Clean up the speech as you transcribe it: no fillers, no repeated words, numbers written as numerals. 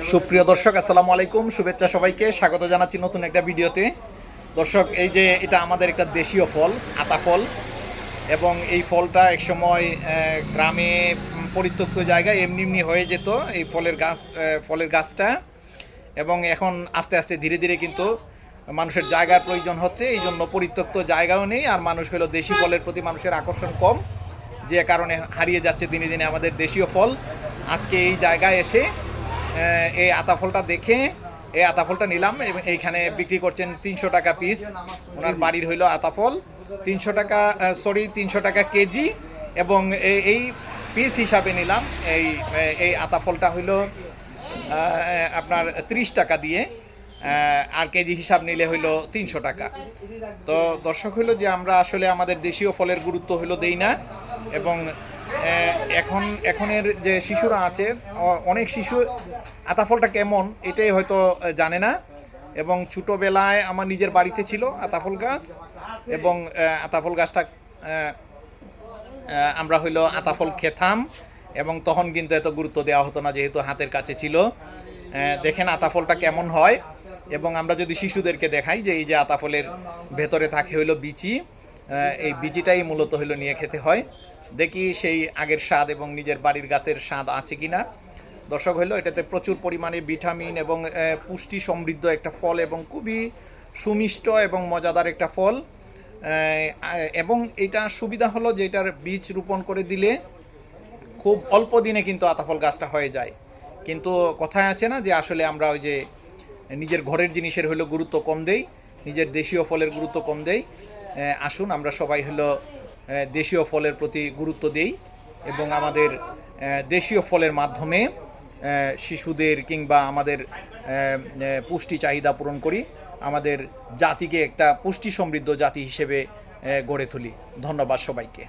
সুপ্রিয় দর্শক, আসসালামু আলাইকুম। শুভেচ্ছা সবাইকে, স্বাগত জানাচ্ছি নতুন একটা ভিডিওতে। দর্শক, এই যে এটা আমাদের একটা দেশীয় ফল, আতা ফল। এবং এই ফলটা একসময় গ্রামে পরিত্যক্ত জায়গায় এমনি এমনি হয়ে যেত এই ফলের গাছটা। এবং এখন আস্তে আস্তে ধীরে ধীরে কিন্তু মানুষের জায়গার প্রয়োজন হচ্ছে, এই জন্য পরিত্যক্ত জায়গাও নেই, আর মানুষ হলো দেশি ফলের প্রতি মানুষের আকর্ষণ কম, যে কারণে হারিয়ে যাচ্ছে দিনে দিনে আমাদের দেশীয় ফল। আজকে এই জায়গায় এসে এই আতা ফলটা দেখে এই আতা ফলটা নিলাম, এবং এইখানে বিক্রি করছেন 300 টাকা পিস। ওনার বাড়ির হইলো আতা ফল 300 টাকা, 300 টাকা কেজি। এবং এই পিস হিসাবে নিলাম। এই এই আতা ফলটা হইলো আপনার 30 টাকা দিয়ে, আর কেজি হিসাব নিলে হইলো 300 টাকা। তো দর্শক, হইলো যে আমরা আসলে আমাদের দেশীয় ফলের গুরুত্ব হইলো দেই না। এবং এখনের যে শিশুরা আছে, অনেক শিশু আতা ফলটা কেমন এটাই হয়তো জানে না। এবং ছোটোবেলায় আমার নিজের বাড়িতে ছিল আতা ফল গাছ, এবং আতা ফল গাছটা আমরা হইলো আতা ফল খেতাম, এবং তখন কিন্তু এত গুরুত্ব দেওয়া হতো না, যেহেতু হাতের কাছে ছিল। দেখেন আতা ফলটা কেমন হয়। এবং আমরা যদি শিশুদেরকে দেখাই যে এই যে আতা ফলের ভেতরে থাকে হইলো বিচি, এই বিচিটাই মূলত হইলো নিয়ে খেতে হয়। দেখি সেই আগের স্বাদ এবং নিজের বাড়ির গাছের স্বাদ আছে কিনা। দর্শক, হইলো এটাতে প্রচুর পরিমাণে ভিটামিন এবং পুষ্টি সমৃদ্ধ একটা ফল, এবং খুবই সুমিষ্ট এবং মজাদার একটা ফল। এবং এটা সুবিধা হলো যে এটার বীজ রোপণ করে দিলে খুব অল্প দিনে কিন্তু আতাফল গাছটা হয়ে যায়। কিন্তু কথায় আছে না যে আসলে আমরা ওই যে নিজের ঘরের জিনিসের হইলো গুরুত্ব কম দেই, নিজের দেশীয় ফলের গুরুত্ব কম দেই। আসুন আমরা সবাই হলো দেশীয় ফলের প্রতি গুরুত্ব দেই, এবং আমাদের দেশীয় ফলের মাধ্যমে শিশুদের কিংবা আমাদের পুষ্টি চাহিদা পূরণ করি, আমাদের জাতিকে একটা পুষ্টি সমৃদ্ধ জাতি হিসেবে গড়ে তুলি। ধন্যবাদ সবাইকে।